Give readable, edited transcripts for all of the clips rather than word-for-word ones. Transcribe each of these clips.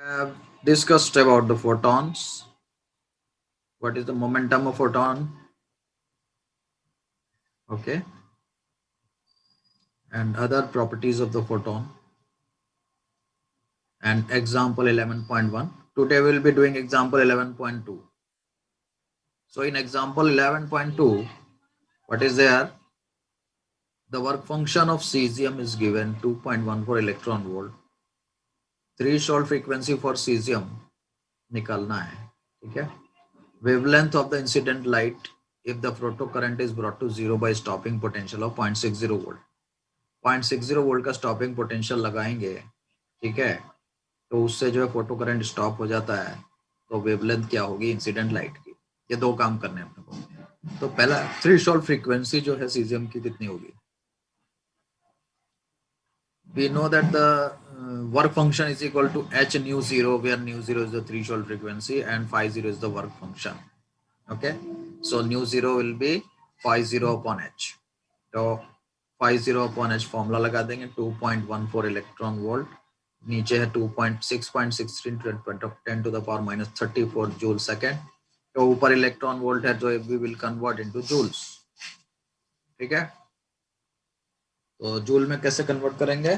have discussed about the photons. What is the momentum of photon? Okay. And other properties of the photon. And example 11.1. Today we will be doing example 11.2. So in example 11.2, what is there? The work function of cesium is given 2.14 electron volt. Threshold frequency for cesium निकालना है, ठीक है? Wavelength of the incident light if the photocurrent is brought to zero by stopping potential of 0.60 volt. 0.60 volt का stopping potential लगाएंगे, ठीक है, तो उससे जो है फोटो करंट स्टॉप हो जाता है. तो वेवलेंथ क्या होगी इंसिडेंट लाइट की? ये दो काम करने हैं अपने को. तो पहला थ्रेशोल्ड फ्रीक्वेंसी जो है सीजियम की कितनी होगी? We know that the work function is equal to h nu 0, where nu 0 is the threshold frequency and phi 0 is the work function. Okay, so nu 0 will be phi 0 upon h. तो phi 0 upon h formula लगा देंगे. 2.14 electron volt, नीचे है 2.616 10 to the power minus 34 joule second. तो ऊपर electron volt है, तो we will convert into joules. ठीक है, तो जूल में कैसे कन्वर्ट करेंगे?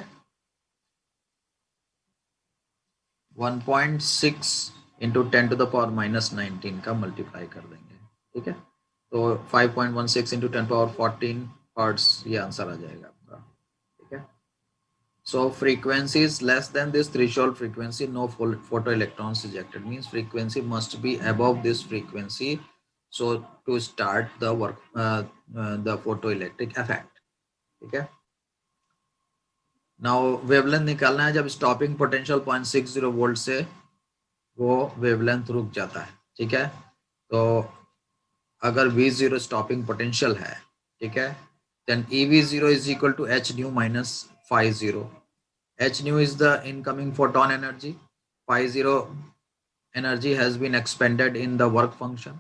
1.6 into 10 to the power minus 19 का मल्टीप्लाई कर देंगे. ठीक है, तो 5.16 इंटू 10 power 14 हर्ट्ज ये आंसर आ जाएगा आपका. ठीक है, so frequency is less than this threshold frequency, no photoelectrons ejected, means frequency must be above this frequency so to start the work the photoelectric effect. ठीक है, नाउ वेवलेंथ निकालना है जब स्टॉपिंग पोटेंशियल 0.60 वोल्ट से वो wavelength रुक जाता है. ठीक है, तो अगर V0 स्टॉपिंग पोटेंशियल है, ठीक है, then EV0 is equal to h nu minus phi 0. h nu is the incoming photon energy. Phi 0 energy has been expended in the work function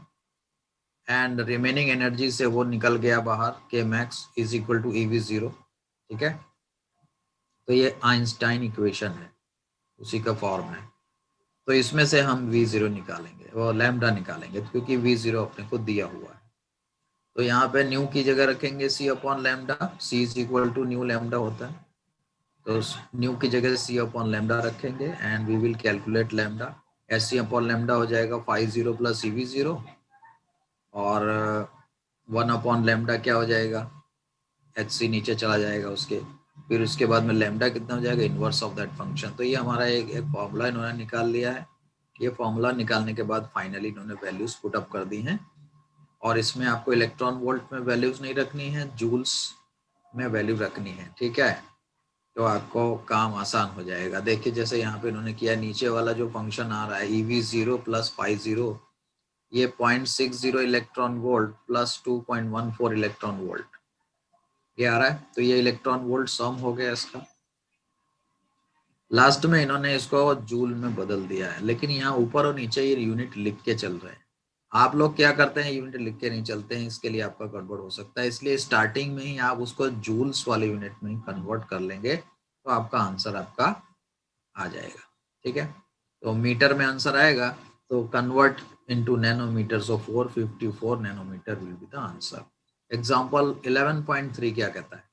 and remaining energy से वो निकल गया बाहर. K max is equal to EV0. ठीक है, तो ये Einstein equation है, उसी का फॉर्म है. तो इसमें से हम V0 निकालेंगे और लैम्डा निकालेंगे क्योंकि V0 अपने को दिया हुआ है. तो यहाँ पे न्यू की जगह रखेंगे C upon lambda. C is equal to nu lambda होता है, तो न्यू की जगह C अपॉन लैम्डा रखेंगे and we will calculate lambda. SC upon lambda हो जाएगा phi 0 प्लस EV0 और 1 अपॉन लैम्डा क्या हो जाएगा? HC नीचे चला जाएगा उसके. फिर उसके बाद में लैम्डा कितना हो जाएगा? Inverse of that function. तो ये हमारा एक फॉर्मूला इन्होंने निकाल लिया है. ये फॉर्मूला निकालने के बाद फाइनली इन्होंने वैल्यूज पुट अप कर दी हैं और इसमें आपको इलेक्ट्रॉन वोल्ट में वैल्यूज नहीं रखनी है, जूल्स में वैल्यू रखनी है. ठीक है, तो आपको काम आसान हो जाएगा. देखिए जैसे यहाँ पे इन्होंने किया, नीचे वाला जो फंक्शन आ रहा है EV0 प्लस phi 0, ये 0.60 electron volt plus 2.14 electron volt ये आ रहा है. तो ये इलेक्ट्रॉन वोल्ट सम हो गया इसका. लास्ट में इन्होंने इसको जूल में बदल दिया है, लेकिन यहाँ ऊपर और नीचे ये यूनिट लिख के चल रहे हैं. आप लोग क्या करते हैं? यूनिट लिख के नहीं चलते हैं, इसके लिए आपका गड़बड़ हो सकता है. इसलिए स्टार्टिंग में ही आप उसको जूल्स वाले यूनिट में ही कन्वर्ट कर लेंगे तो आपका आंसर आपका आ जाएगा. ठीक है, तो मीटर में आंसर आएगा तो convert into nanometre, so 454 nanometre will be the answer. Example 11.3 क्या कहता है?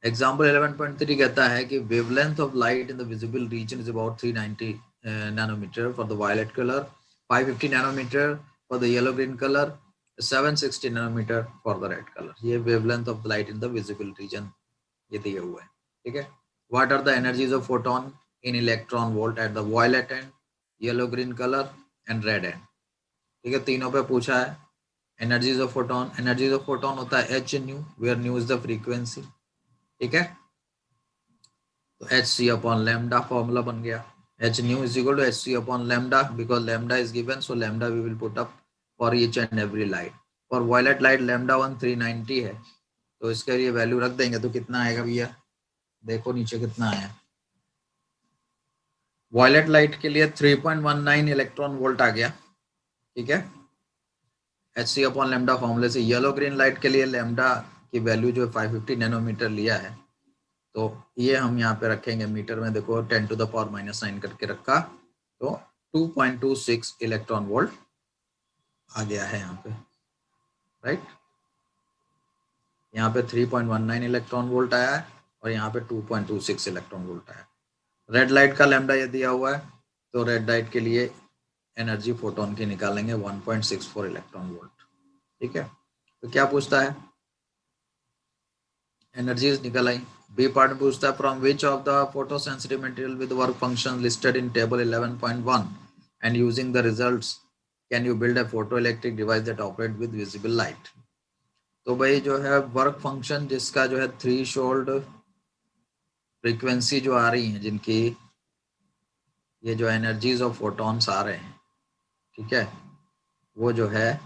एग्जाम्पल 11.3 कहता है कि wavelength of light in the visible region is about 390 nanometre for the violet colour, 550 nanometre for the yellow green colour, 760 nanometre for the red colour. ये wavelength of light in the visible region ये दिया हुआ है. ठीक है, what are the energies of photon in electron volt at the violet end, yellow green colour and red end. ठीक है, तीनों पे पूछा है energies of photon. Energies of photon होता है h nu, where nu is the frequency. ठीक है, तो hc अपॉन लैम्डा फॉर्मूला बन गया. h nu is equal to hc upon lambda, because lambda is given, so lambda we will put up for each and every light. For violet light lambda 1 390 है, तो इसके लिए value रख देंगे तो कितना आएगा भैया? देखो नीचे कितना आया. वॉयलेट लाइट के लिए 3.19 इलेक्ट्रॉन वोल्ट आ गया. ठीक है, hc अपॉन लैम्डा फॉर्मूले से. येलो ग्रीन लाइट के लिए लैम्डा की वैल्यू जो 550 नैनोमीटर लिया है, तो ये हम यहाँ पे रखेंगे मीटर में, देखो 10⁻⁻9 करके रखा, तो 2.26 इलेक्ट्रॉन वोल्ट आ गया है यहाँ पे, राइट। यहाँ पे 3.19 इलेक्ट्रॉन वोल्ट आया है और यहाँ पे 2.26 इलेक्ट्रॉन वोल्ट आया है। रेड लाइट का लैम्डा ये दिया हुआ है, तो रेड लाइट के लिए एनर्जी फोटोन की निकालेंगे 1.64 इलेक्ट्रॉन वोल्ट, ठीक है। तो क्या पूछता है, एनर्जीज निकल आई। बी पार्ट में पूछता है from which of the photo sensitive material with work function listed in table 11.1 and using the results can you build a photo electric device that operate with visible light. तो भाई जो है work function जिसका जो है threshold frequency जो आ रही है, जिनकी ये जो एनर्जीज ऑफ फोटॉन्स आ रहे हैं, ठीक है, वो जो है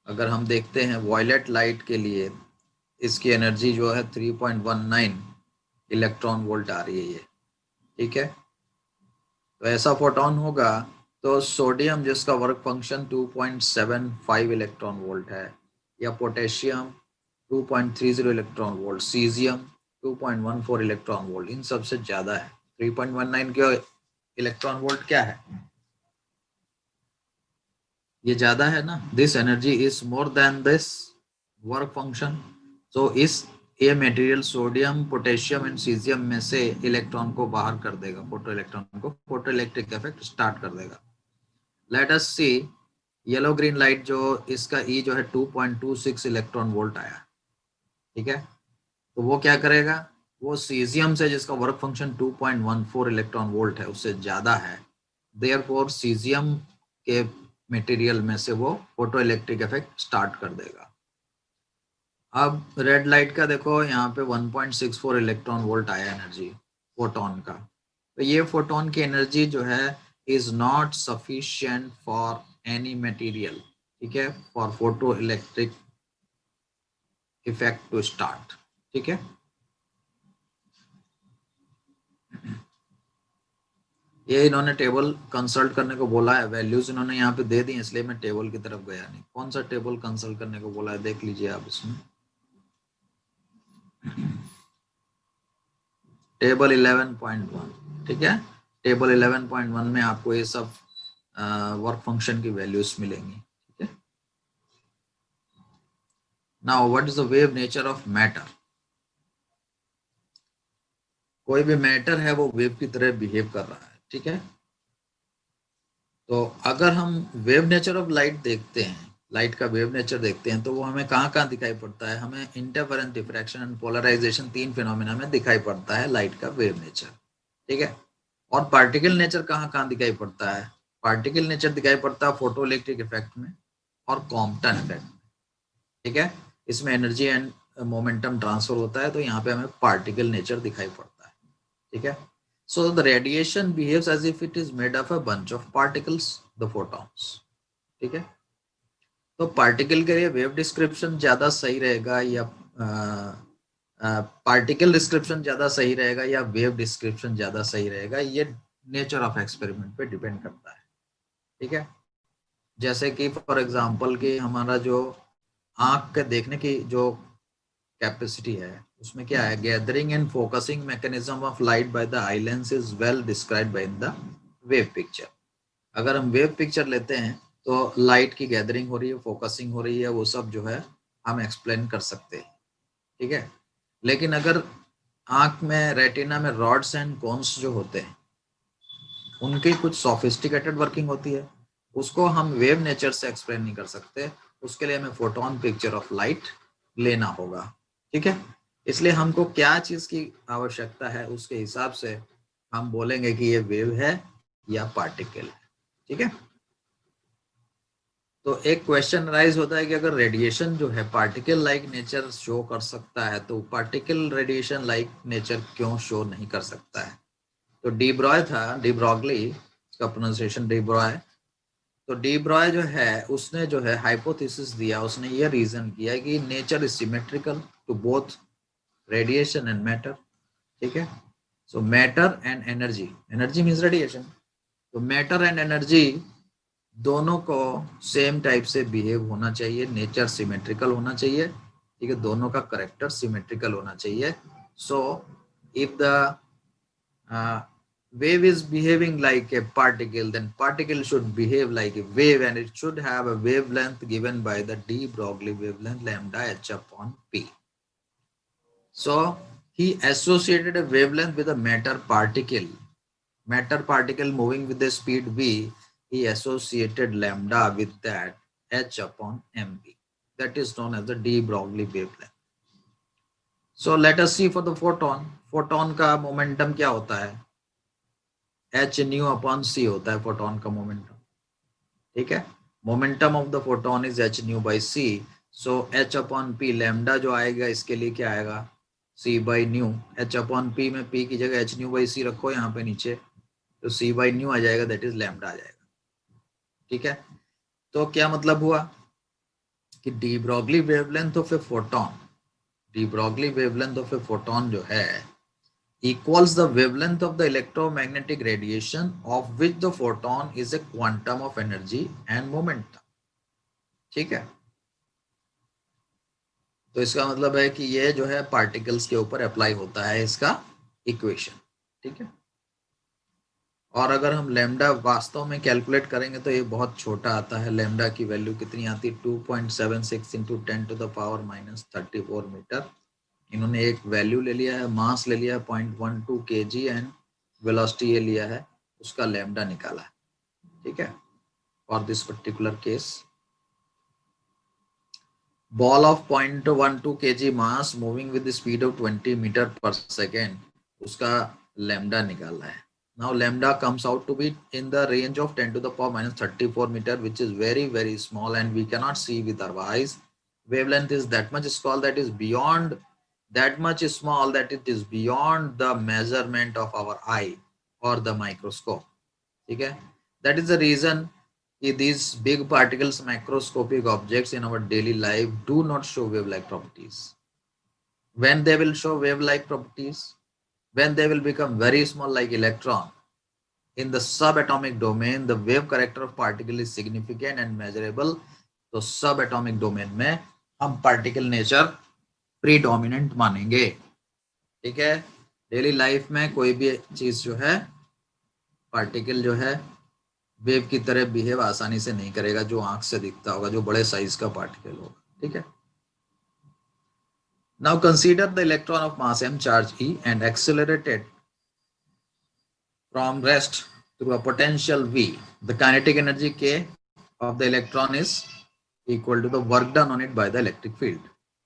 अगर हम देखते हैं वॉयलेट लाइट के लिए इसकी एनर्जी जो है 3.19 इलेक्ट्रॉन वोल्ट आ रही है ये, ठीक है। तो ऐसा फोटॉन होगा तो सोडियम जिसका वर्क फंक्शन 2.75 इलेक्ट्रॉन वोल्ट है, या potassium 2.30 electron volt, caesium 2.14 electron volt, इन सबसे ज्यादा है। 3.19 के इलेक्ट्रॉन वोल्ट क्या है, ये ज्यादा है ना। This energy is more than this work function. तो इस ये material sodium, potassium and caesium में से इलेक्ट्रॉन को बाहर कर देगा, फोटो इलेक्ट्रॉन को, फोटो इलेक्ट्रिक इफेक्ट स्टार्ट कर देगा। लेट अस सी येलो ग्रीन लाइट, जो इसका ई जो है 2.26 इलेक्ट्रॉन वोल्ट आया, ठीक है। तो वो क्या करेगा, वो सीजियम से जिसका वर्क फंक्शन 2.14 इलेक्ट्रॉन वोल्ट है उससे ज्यादा है, देयरफॉर सीजियम के मटेरियल में से वो फोटो इलेक्ट्रिक इफेक्ट स्टार्ट कर देगा। अब रेड लाइट का देखो यहाँ पे 1.64 इलेक्ट्रॉन वोल्ट आया एनर्जी फोटोन का। तो ये फोटोन की एनर्जी जो है is not sufficient for any material, ठीक है, for photo electric effect to start, ठीक है। ये इन्होंने टेबल कंसल्ट करने को बोला है, वैल्यूज इन्होंने यहाँ पे दे दी, इसलिए मैं टेबल की तरफ गया नहीं। कौन सा टेबल कंसल्ट करने को बोला है देख लीजिए आप इसमें, टेबल 11.1, ठीक है। टेबल 11.1 में आपको ये सब वर्क फंक्शन की वैल्यूज मिलेंगी, ठीक है। Now what is the wave nature of matter. कोई भी मैटर है वो वेव की तरह बिहेव कर रहा है, ठीक है। तो अगर हम वेव नेचर ऑफ लाइट देखते हैं, लाइट का वेव नेचर देखते हैं, तो वो हमें कहाँ कहाँ दिखाई पड़ता है, हमें इंटरफेरेंस, डिफ्रैक्शन एंड पोलराइजेशन, तीन फिनोमेना में दिखाई पड़ता है लाइट का वेव नेचर, ठीक है। और पार्टिकल नेचर कहाँ कहाँ दिखाई पड़ता है, पार्टिकल नेचर दिखाई पड़ता है फोटो इलेक्ट्रिक इफेक्ट में और कॉम्पटन इफेक्ट में, ठीक है। इसमें एनर्जी एंड मोमेंटम ट्रांसफर होता है, तो यहाँ पे हमें पार्टिकल नेचर दिखाई पड़ता है, ठीक है। So the radiation behaves as if it is made of a bunch of particles, the photons, ठीक है। तो पार्टिकल के लिए वेव डिस्क्रिप्शन ज्यादा सही रहेगा या पार्टिकल डिस्क्रिप्शन ज्यादा सही रहेगा या वेव डिस्क्रिप्शन ज्यादा सही रहेगा, ये नेचर ऑफ एक्सपेरिमेंट पे डिपेंड करता है, ठीक है। जैसे कि फॉर एग्जांपल कि हमारा जो आंख के देखने की जो कैपेसिटी है उसमें क्या है, gathering and focusing mechanism of light by the eye lens is well described bye in the wave picture. अगर हम वेव पिक्चर लेते हैं तो लाइट की गैदरिंग हो रही है, फोकसिंग हो रही है, वो सब जो है हम एक्सप्लेन कर सकते हैं, ठीक है। लेकिन अगर आंख में रेटिना में रॉड्स एंड कोन्स जो होते हैं उनकी कुछ सोफिस्टिकेटेड वर्किंग होती है, उसको हम वेव नेचर से एक्सप्लेन नहीं कर सकते, उसके लिए हमें फोटोन पिक्चर ऑफ लाइट लेना होगा, ठीक है। इसलिए हमको क्या चीज की आवश्यकता है उसके हिसाब से हम बोलेंगे कि ये वेव है या पार्टिकल है, ठीक है। तो एक क्वेश्चन राइज होता है कि अगर रेडिएशन जो है पार्टिकल लाइक नेचर शो कर सकता है तो पार्टिकल रेडिएशन लाइक नेचर क्यों शो नहीं कर सकता है। तो डी ब्रॉय था, डी ब्रॉगली, इसका प्रोनाउंसिएशन डी ब्रॉय। तो डी ब्रॉय जो है उसने जो है हाइपोथेसिस दिया, उसने ये रीजन किया कि nature is symmetrical to both radiation and matter, ठीक है। So matter and energy, energy means radiation, तो मैटर एंड एनर्जी दोनों को सेम टाइप से बिहेव होना चाहिए, नेचर सिमेट्रिकल होना चाहिए, ठीक है, दोनों का करेक्टर सिमेट्रिकल होना चाहिए, So if the wave is behaving like a particle, then particle should behave like a wave, and it should have a wavelength given by the de Broglie wavelength lambda h upon p. So he associated a wavelength with a matter particle moving with the speed v. He associated lambda with that h upon mv. That is known as the de Broglie wavelength. So let us see for the photon. Photon का momentum क्या होता है? h nu upon c होता है photon का momentum. ठीक है, momentum of the photon is h nu by c. So h upon p lambda जो आएगा इसके लिए क्या आएगा? c by nu. h upon p में p की जगह h nu by c रखो यहाँ पे नीचे, तो c by nu आ जाएगा, दैट इज लैम्डा आ जाएगा. ठीक है, तो क्या मतलब हुआ कि D Broglie wavelength of a photon, D Broglie wavelength of a photon जो है equals the wavelength of the electromagnetic radiation of which the photon is a quantum of energy and momentum. ठीक है, तो इसका मतलब है कि ये जो है पार्टिकल्स के ऊपर अप्लाई होता है इसका इक्वेशन. ठीक है, और अगर हम लैम्डा वास्तव में कैलकुलेट करेंगे तो ये बहुत छोटा आता है. लैम्डा की वैल्यू कितनी आती है? 2.76 into 10 to the power -34 metre. इन्होंने एक वैल्यू ले लिया है, मास ले लिया है 0.12 kg एंड वेलोसिटी ये लिया है, उसका लैम्डा निकाला है. ठीक है, for this particular case ball of 0.12 kg mass moving with the speed of 20 metre per second, उसका लैम्डा निकाला है. Now lambda comes out to be in the range of 10 to the power -34 metre, which is very very small and we cannot see with our eyes. wavelength is that much small, that is beyond that much small that it is beyond the measurement of our eye or the microscope. ठीक है, that is the reason these big particles, macroscopic objects in our daily life do not show wave-like properties. When they will show wave-like properties, when they will become very small like electron in the subatomic domain, the wave character of particle is significant and measurable. तो subatomic domain में हम particle nature predominant मानेंगे. ठीक है, daily life में कोई भी चीज जो है पार्टिकल जो है वेव की तरह बिहेव आसानी से नहीं करेगा जो आंख से दिखता होगा, जो बड़े साइज का पार्टिकल होगा. ठीक है, now consider the electron of mass m charge e and accelerated from rest through a potential v. The kinetic energy k of the electron is equal to the work done on it by the electric field.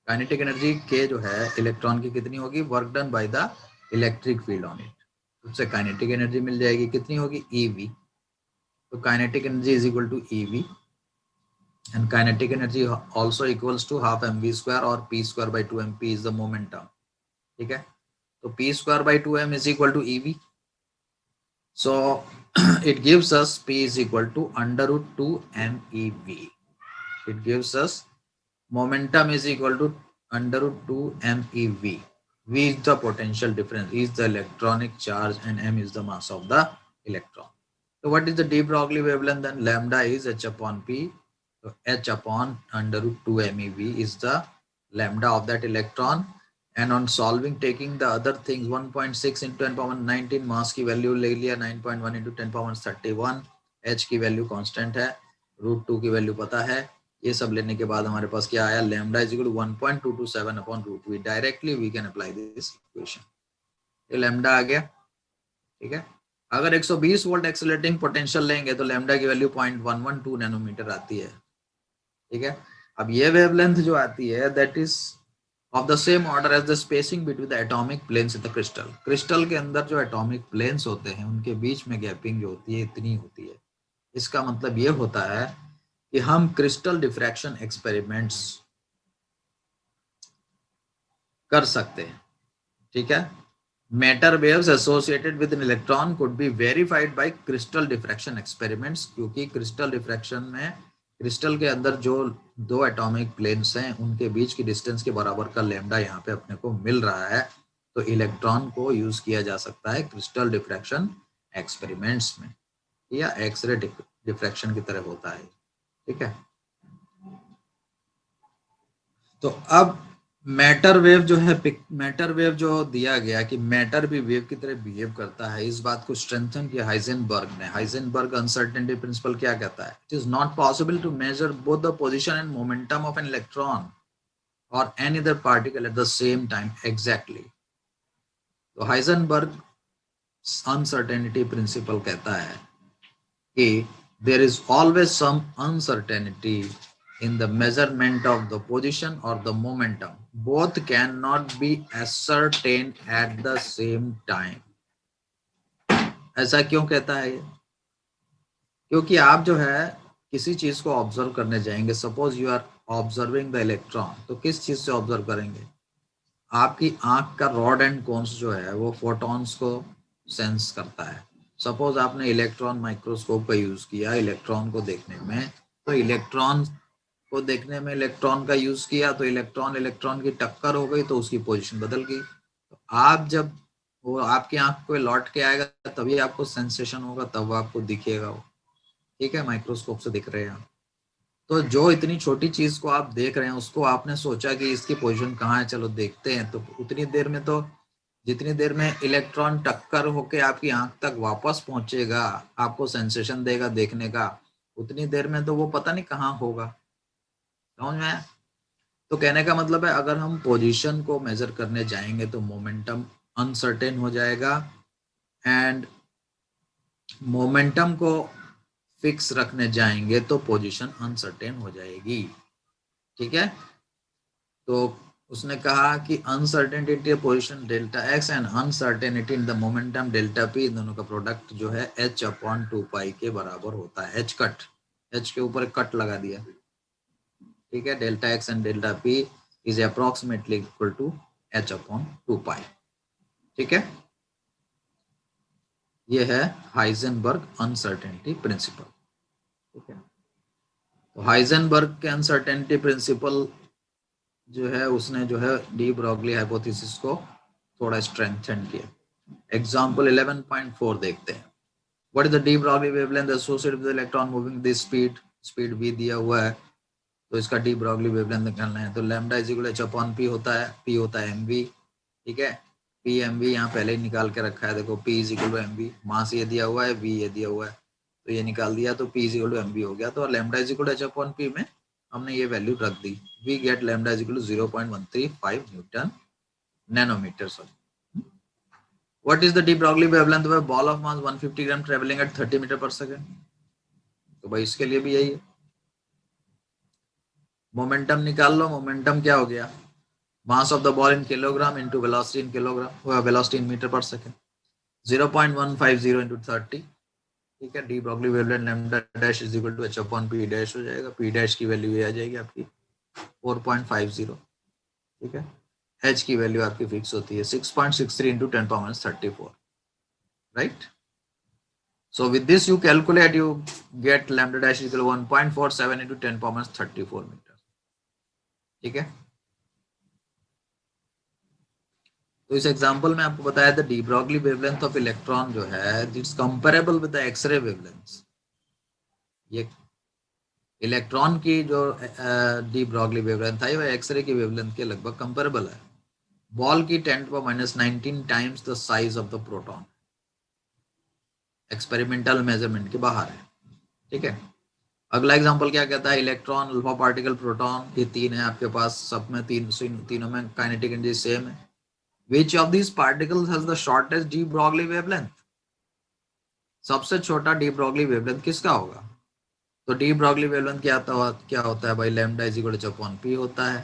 Kinetic energy k जो है electron की कितनी होगी? Work done by the electric field on it. उससे kinetic energy मिल जाएगी, कितनी होगी? ev. तो kinetic energy is equal to ev and kinetic energy also equals to half mv square और p square by 2mp is the momentum. ठीक है, तो p square by 2m is equal to ev. So it gives us p is equal to under root 2 mev. It gives us momentum is equal to under root 2 mev. V is the potential difference, is the electronic charge, and m is the mass of the electron. So what is the de Broglie wavelength? Then lambda is h upon p. So h upon under root 2 mev is the lambda of that electron. And on solving, taking the other things, 1.6 into 10 power 19 मास की value ले लिया, 9.1 into 10 power 31, h की value constant है, root 2 की value पता है. ये सब लेने के बाद हमारे पास क्या आया? Lambda is equal to 1.227 upon root 2. Directly we can apply this equation. ये लैम्डा आ गया. ठीक है, अगर 120 वोल्ट एक्सीलरेटिंग पोटेंशियल लेंगे तो लैम्डा की वैल्यू 0.112 नैनोमीटर आती है. ठीक है, अब ये वेवलेंथ जो आती है that is of the same order as the spacing between the atomic planes in the crystal. Crystal के अंदर जो एटॉमिक प्लेन्स होते हैं उनके बीच में गैपिंग जो होती है इतनी होती है. इसका मतलब ये होता है कि हम क्रिस्टल डिफ्रैक्शन एक्सपेरिमेंट्स कर सकते हैं. ठीक है, matter waves associated with an electron could be verified bye crystal diffraction experiments. क्योंकि क्रिस्टल डिफ्रैक्शन में क्रिस्टल के अंदर जो दो एटॉमिक प्लेन्स हैं उनके बीच की डिस्टेंस के बराबर का लैम्डा यहाँ पे अपने को मिल रहा है, तो इलेक्ट्रॉन को यूज किया जा सकता है क्रिस्टल डिफ्रैक्शन एक्सपेरिमेंट्स में, या एक्सरे डिफ्रैक्शन की तरह होता है. ठीक है, तो अब मैटर वेव जो है, मैटर वेव जो दिया गया कि मैटर भी वेव की तरह बिहेव करता है, इस बात को स्ट्रेंथन किया हाइजेनबर्ग ने। हाइजेनबर्ग अनसर्टेनिटी प्रिंसिपल क्या कहता है? It is not possible to measure both the position and momentum of an electron और any other particle at the same time exactly. तो हाइजेनबर्ग अनसर्टेनिटी प्रिंसिपल कहता है कि there is always some uncertainty in the measurement of the position or the momentum. Both cannot be ascertained at the same time. ऐसा क्यों कहता है ये? क्योंकि आप जो है किसी चीज को ऑब्जर्व करने जाएंगे, suppose you are observing the electron, तो किस चीज से ऑब्जर्व करेंगे? आपकी आंख का रॉड एंड कोन्स जो है वो फोटॉन्स को सेंस करता है। सपोज आपने इलेक्ट्रॉन माइक्रोस्कोप का यूज किया इलेक्ट्रॉन को देखने में, तो इलेक्ट्रॉन को देखने में इलेक्ट्रॉन का यूज किया, तो इलेक्ट्रॉन इलेक्ट्रॉन की टक्कर हो गई तो उसकी पोजीशन बदल गई। तो आप जब वो आपकी आंख को लौट के आएगा तभी आपको सेंसेशन होगा, तब आपको दिखेगा वो। ठीक है, माइक्रोस्कोप से दिख रहे हैं आप। तो जो इतनी छोटी चीज को आप देख रहे हैं उसको आपने सोचा कि इसकी पोजीशन कहाँ है, चलो देखते हैं, तो उतनी देर में तो जितनी देर में इलेक्ट्रॉन टक्कर होके आपकी आंख तक वापस पहुंचेगा, आपको सेंसेशन देगा देखने का, उतनी देर में तो वो पता नहीं कहाँ होगा। समझ में आया? तो कहने का मतलब है अगर हम पोजीशन को मेजर करने जाएंगे तो मोमेंटम अनसर्टेन हो जाएगा, एंड मोमेंटम को फिक्स रखने जाएंगे तो पोजीशन अनसर्टेन हो जाएगी। ठीक है, तो उसने कहा कि uncertainty position delta x and uncertainty in the momentum delta p, इन दोनों का प्रोडक्ट जो है h अपॉन 2 पाई के बराबर होता है। h कट, h के ऊपर कट लगा दिया। ठीक है, delta x and delta p is approximately equal to h upon 2 pi. ठीक है, ये है हाइजेनबर्ग अनसर्टेनिटी प्रिंसिपल। ठीक है, तो हाइजेनबर्ग के अनसर्टेनिटी प्रिंसिपल जो है उसने जो है डी ब्रॉगली हाइपोथेसिस को थोड़ा स्ट्रेंथन किया। एग्जांपल 11.4 देखते हैं। What is the de Broglie wavelength associated with electron moving this speed? Speed v दिया हुआ है, तो इसका डी ब्रॉगली वेवलेंथ निकालना है। तो lambda is equal h upon p होता है, p होता है mv। ठीक है, p mv यहाँ पहले ही निकाल के रखा है, देखो p is equal to mv, mass ये दिया हुआ है, v ये दिया हुआ है, तो ये निकाल दिया, तो p is equal to mv हो गया। तो lambda is equal to h upon p में हमने ये वैल्यू रख दी, we get lambda is equal to 0.135 newton nanometre. Sorry, what is the de Broglie wavelength of a ball of mass 150 gram travelling at 30 metre per second? तो भाई इसके लिए भी यही है, मोमेंटम निकाल लो। मोमेंटम क्या हो गया? Mass of the ball in kilogram into velocity in kilogram, velocity in metre per second, 0.150 into 30। ठीक है, de Broglie wavelength lambda dash is equal to h upon p dash हो जाएगा। p डैश की value ये आ जाएगी आपकी 4.50। ठीक है, h की वैल्यू आपकी फिक्स होती है 6.63 into 10⁻34, right? So with this you calculate, you get lambda dash equal 1.47 into 10⁻34 metre. ठीक है, तो इस एग्जांपल में आपको बताया था de Broglie wavelength of electron जो है it's comparable with the X ray wavelength. ये इलेक्ट्रॉन की जो डी ब्रॉगली वेवलेंथ है वो एक्सरे की वेवलेंथ के लगभग कंपेरेबल है। बॉल की 10⁻19 times the size of the proton, experimental measurement के बाहर है। ठीक है, अगला एग्जांपल क्या कहता है? इलेक्ट्रॉन, अल्फा पार्टिकल, प्रोटॉन, ये तीन है आपके पास, सब में तीनों में काइनेटिक एनर्जी सेम है। Which of these particles has the shortest de Broglie wavelength? सबसे छोटा डी ब्रॉगली वेवलेंथ किसका होगा? तो डी ब्रॉगली वेवलेंथ क्या होता है भाई? Lambda is equal to h upon p होता है।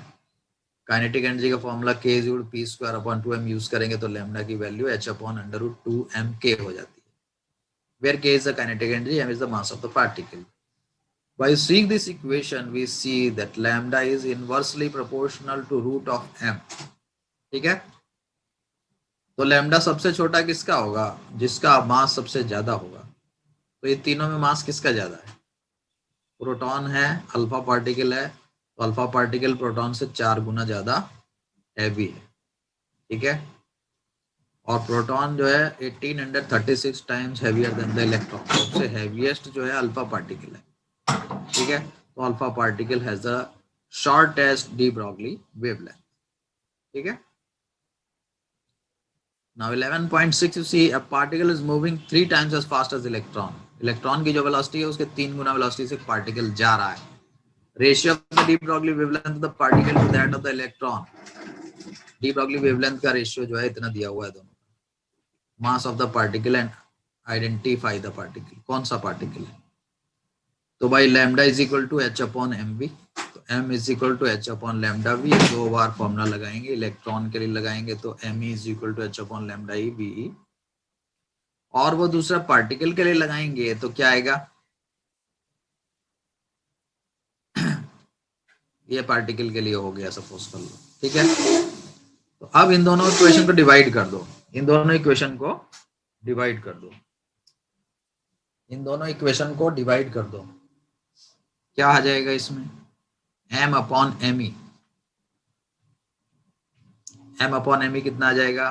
काइनेटिक एनर्जी का formula k is equal to p square upon 2m use करेंगे तो लैम्डा की value h upon under root 2mk हो जाती है, where k is the kinetic energy, m is the mass of the particle. By seeing this equation, we see that lambda is inversely proportional to root of m. ठीक है, तो lambda सबसे छोटा किसका होगा? जिसका मास सबसे ज्यादा होगा। तो ये तीनों में मास किसका ज्यादा है? प्रोटॉन है, अल्फा पार्टिकल है, तो अल्फा पार्टिकल प्रोटॉन से 4 गुना ज्यादा हैवी है। ठीक है, और प्रोटॉन जो है 1836 times heavier than the electron. सबसे हैवीएस्ट जो है अल्फा पार्टिकल है। ठीक है, तो alpha particle has the shortest D Broglie wavelength. ठीक है। Now 11.6 you see a particle is moving 3 times as fast as electron. Electron की जो वेलोसिटी है उसके 3 गुना वेलोसिटी से पार्टिकल जा रहा है. Ratio of the de Broglie wavelength of the particle to that of the electron. De Broglie wavelength का ratio जो है इतना दिया हुआ है दोनों. Mass of the particle and identify the particle. कौन सा पार्टिकल है? तो भाई lambda is equal to H upon m v. तो m is equal to H upon lambda v. 2 बार फॉर्मूला लगाएंगे. इलेक्ट्रॉन के लिए लगाएंगे तो m is equal to H upon lambda E V E. और वो दूसरा पार्टिकल के लिए लगाएंगे तो क्या आएगा? ये पार्टिकल के लिए हो गया सपोज कर लो. ठीक है. तो अब इन दोनों इक्वेशन को डिवाइड कर दो. इन दोनों इक्वेशन को डिवाइड कर दो. इन दोनों इक्वेशन को डिवाइड कर दो. क्या आ जाएगा इसमें? M upon M E. M upon M E कितना आ जाएगा?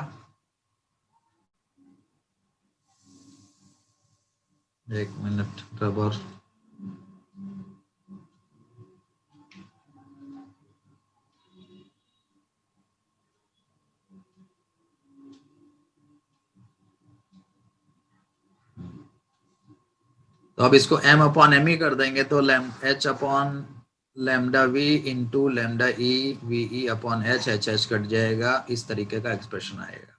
एक मिनट रबर. तो अब इसको m अपॉन एम ई कर देंगे तो h upon lambda v into lambda E V E upon H H cut जाएगा. इस तरीके का एक्सप्रेशन आएगा.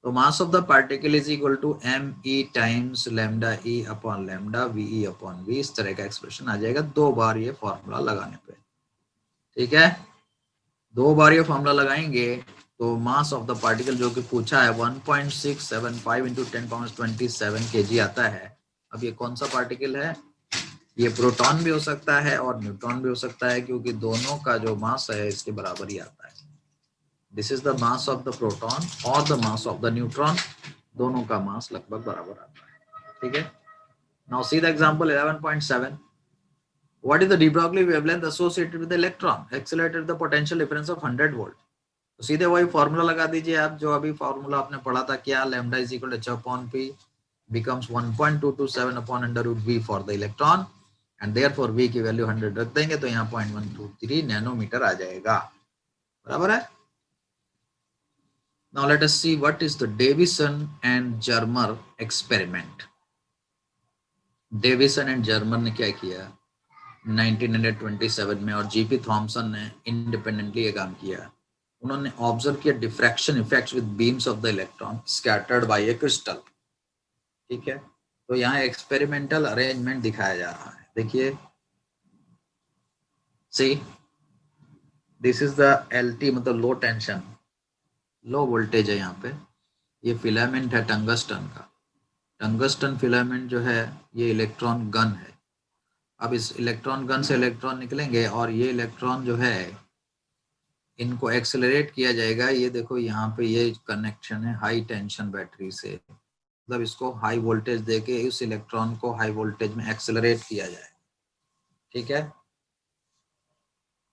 तो mass of the particle is equal to M E times lambda E upon lambda V E upon V. इस तरह का expression आ जाएगा 2 बार ये फॉर्मूला लगाने पे. ठीक है. 2 बार ये फॉर्मूला लगाएंगे तो मास ऑफ द पार्टिकल जो कि पूछा है 1.675 इंटू 10⁻27 kg आता है. अब ये कौन सा पार्टिकल है? ये प्रोटॉन भी हो सकता है और न्यूट्रॉन भी हो सकता है क्योंकि दोनों का जो मास है इसके बराबर ही आता है. This is the mass of the proton और the mass of the neutron. दोनों का मास लगभग बराबर आता है. ठीक है. Now see the example 11.7. What is the de Broglie wavelength associated with the electron accelerated with the potential difference of 100 volt? तो सीधे वही फॉर्मूला लगा दीजिए आप जो अभी फॉर्मूला आपने पढ़ा था. क्या? Lambda is equal to H upon P becomes 1.227 upon under root v for the electron and therefore v की वैल्यू 100 रख देंगे तो यहाँ 0.123 नैनोमीटर आ जाएगा. बराबर है. Now let us see what is the Davison and Germer experiment. Davison and Germer ने क्या किया 1927 में और जीपी थॉमसन ने इंडिपेंडेंटली ये काम किया. उन्होंने ऑब्जर्व किया diffraction effects with beams of the electron scattered by a crystal. ठीक है. तो यहाँ एक्सपेरिमेंटल अरेंजमेंट दिखाया जा रहा है. देखिए see this is the LT मतलब लो टेंशन लो वोल्टेज है. यहाँ पे ये फिलामेंट है टंगस्टन का. टंगस्टन फिलामेंट जो है ये इलेक्ट्रॉन गन है. अब इस इलेक्ट्रॉन गन से इलेक्ट्रॉन निकलेंगे और ये इलेक्ट्रॉन जो है इनको एक्सेलरेट किया जाएगा. ये देखो यहाँ पे ये कनेक्शन है हाई टेंशन बैटरी से. मतलब इसको हाई वोल्टेज देके इस इलेक्ट्रॉन को हाई वोल्टेज में एक्सेलरेट किया जाए. ठीक है.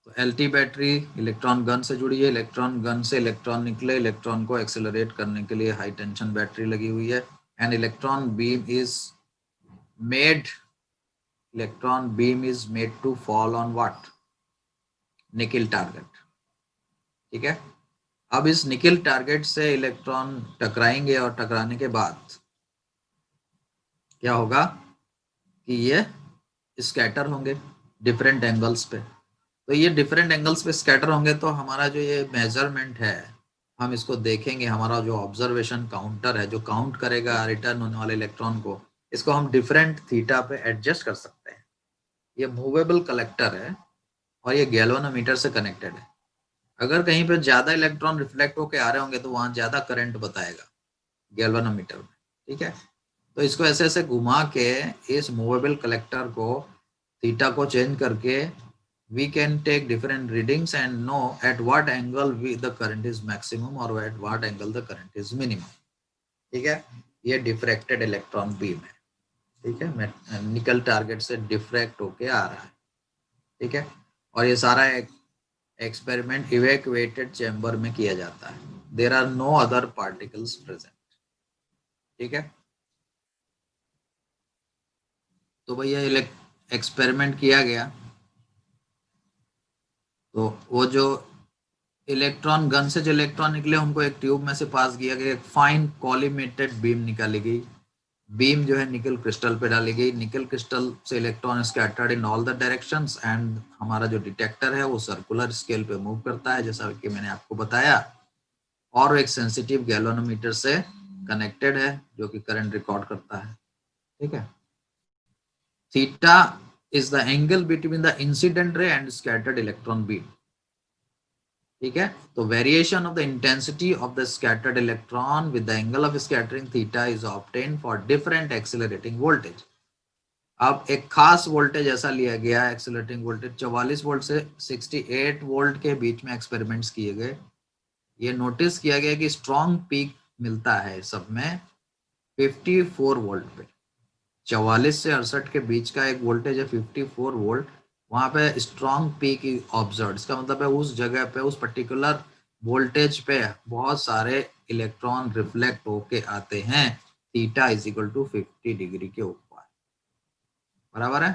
तो एलटी बैटरी इलेक्ट्रॉन गन से जुड़ी है. इलेक्ट्रॉन गन से इलेक्ट्रॉन निकले. इलेक्ट्रॉन को एक्सेलरेट करने के लिए हाई टेंशन बैटरी लगी हुई है. And electron beam is made to fall on what nickel target. ठीक है. अब इस निकल टारगेट से इलेक्ट्रॉन टकराएंगे और टकराने के बाद क्या होगा कि ये स्कैटर होंगे डिफरेंट एंगल्स पे. तो ये डिफरेंट एंगल्स पे स्कैटर होंगे तो हमारा जो ये मेजरमेंट है हम इसको देखेंगे. हमारा जो ऑब्जर्वेशन काउंटर है जो काउंट करेगा रिटर्न होने वाले इलेक्ट्रॉन को इसको हम डिफरेंट थीटा पे एडजस्ट कर सकते हैं. ये मूवेबल कलेक्टर है और ये गैल्वेनोमीटर से कनेक्टेड है. अगर कहीं पे ज्यादा इलेक्ट्रॉन रिफ्लेक्ट होके आ रहे होंगे तो वहां ज्यादा करंट बताएगा गैल्वेनोमीटर में. ठीक है. तो इसको ऐसे ऐसे घुमा के इस मूवेबल कलेक्टर को थीटा को चेंज करके we can take different readings and know at what angle the current is maximum or at what angle the current is minimum. ठीक है. ये डिफ्रैक्टेड इलेक्ट्रॉन बीम है. ठीक है. निकल टारगेट से डिफ्रैक्ट होके आ रहा है. ठीक है. और ये सारा एक्सपेरिमेंट इवैक्यूएटेड चैम्बर में किया जाता है. There are no other particles present. ठीक है. तो भैया एक्सपेरिमेंट किया गया तो वो जो इलेक्ट्रॉन गन से जो इलेक्ट्रॉन निकले उनको एक ट्यूब में से पास किया गया, एक फाइन कॉलिमेटेड बीम निकाली गई। बीम जो है निकल क्रिस्टल पे डाली गई। निकल क्रिस्टल से electron scattered in all the directions and हमारा जो डिटेक्टर है वो सर्कुलर स्केल पे मूव करता है जैसा कि मैंने आपको बताया, और एक सेंसिटिव गैल्वेनोमीटर से कनेक्टेड है जो कि करंट रिकॉर्ड करता है। ठीक है। Theta is the angle between the incident ray and scattered electron beam. ठीक है। तो variation of the intensity of the scattered electron with the angle of scattering theta is obtained for different accelerating voltage. अब एक खास voltage ऐसा लिया गया, accelerating voltage 44 volt से 68 वोल्ट के बीच में एक्सपेरिमेंट्स किए गए। ये नोटिस किया गया कि स्ट्रॉन्ग पीक मिलता है सब में 54 वोल्ट पे। 44 से 68 के बीच का एक वोल्टेज है 54 वोल्ट, वहां पे स्ट्रॉन्ग पीक ऑब्जर्व। इसका मतलब है उस जगह पे, उस पर्टिकुलर वोल्टेज पे बहुत सारे इलेक्ट्रॉन रिफ्लेक्ट होके आते हैं theta is equal to 50 degree के ऊपर। बराबर है।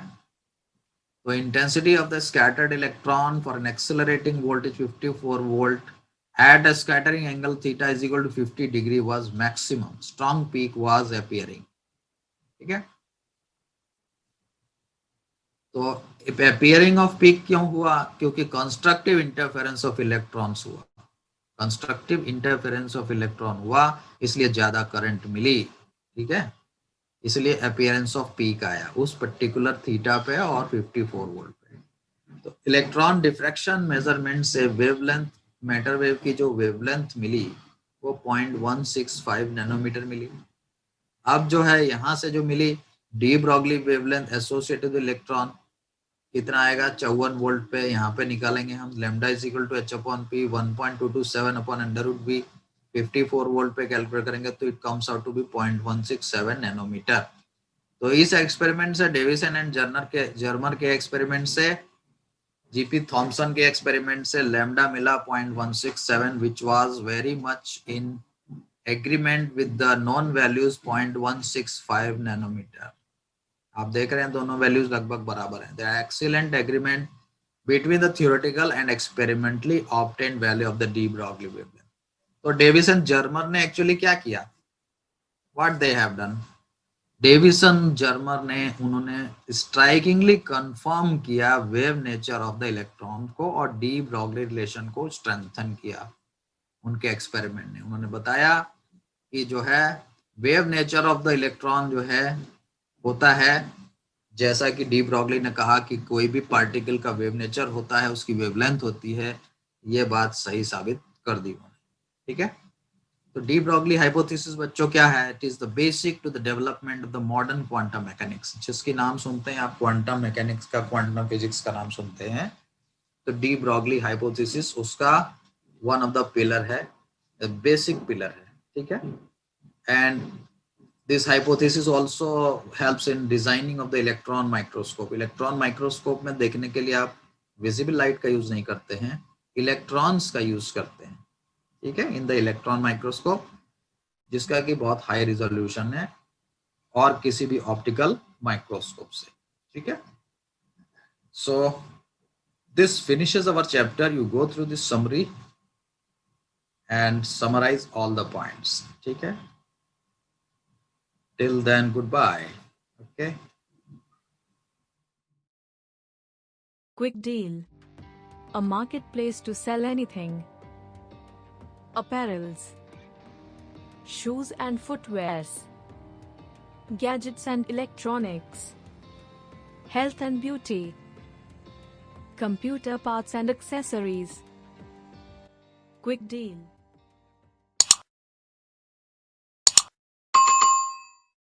तो intensity of the scattered electron for an accelerating voltage 54 volt at a scattering angle theta is equal to 50 degree was maximum. Strong peak was appearing. ठीक है। तो appearing of peak क्यों हुआ? क्योंकि कंस्ट्रक्टिव इंटरफेरेंस ऑफ इलेक्ट्रॉन्स हुआ। Constructive interference of electron हुआ इसलिए ज्यादा करंट मिली। ठीक है। इसलिए अपीयरेंस ऑफ पीक आया उस पर्टिकुलर थीटा पे और 54 वोल्ट पे। तो इलेक्ट्रॉन डिफ्रैक्शन मेजरमेंट से वेवलेंथ, मैटर वेव की जो वेवलेंथ मिली वो 0.165 नैनोमीटर मिली। अब जो है यहाँ से जो मिली de Broglie wavelength associated electron कितना आएगा 54 वोल्ट पे, यहाँ पे निकालेंगे हम lambda is equal to H upon p 1.227 upon under root b. 54 volt पे कैलकुलेट करेंगे तो it comes out to be 0.167 nanometre. तो इस एक्सपेरिमेंट से डेविसन एंड जर्मर के एक्सपेरिमेंट से जीपी थॉमसन के एक्सपेरिमेंट से लैम्डा मिला 0.167 which was very much in agreement with the non values 0.165 नैनोमीटर। आप देख रहे हैं दोनों वैल्यूज लगभग बराबर हैं। There excellent agreement between the theoretical and experimentally obtained value of the de Broglie wavelength. तो डेविसन जर्मर ने एक्चुअली क्या किया? What they have done? Davisson Germer ने उन्होंने स्ट्राइकिंगली कंफर्म किया wave nature of the electron को और de Broglie relation को स्ट्रेंथन किया। उनके एक्सपेरिमेंट ने उन्होंने बताया कि जो है wave nature of the electron जो है होता है जैसा कि डी ब्रॉगली ने कहा कि कोई भी पार्टिकल का वेव नेचर होता है, उसकी वेवलेंथ होती है। ये बात सही साबित कर दी उन्होंने। ठीक है। तो डी ब्रॉगली हाइपोथेसिस बच्चों क्या है? It is the basic to the development of the modern quantum mechanics. जिसकी नाम सुनते हैं आप क्वांटम मैकेनिक्स का, क्वांटम फिजिक्स का नाम सुनते हैं तो डी ब्रॉगली हाइपोथेसिस उसका वन ऑफ द पिलर है, बेसिक पिलर है। ठीक है। And this hypothesis also helps in designing of the electron microscope. Electron microscope में देखने के लिए आप विजिबल लाइट का यूज नहीं करते हैं, इलेक्ट्रॉन्स का यूज करते हैं। ठीक है। इन द इलेक्ट्रॉन माइक्रोस्कोप जिसका कि बहुत हाई रिजोल्यूशन है और किसी भी ऑप्टिकल माइक्रोस्कोप से। ठीक है। So this finishes our chapter. You go through this summary and summarise all the points. ठीक है। Till then goodbye. Okay. Quick Deal, a marketplace to sell anything. Apparels, shoes and footwears, gadgets and electronics, health and beauty, computer parts and accessories. Quick Deal.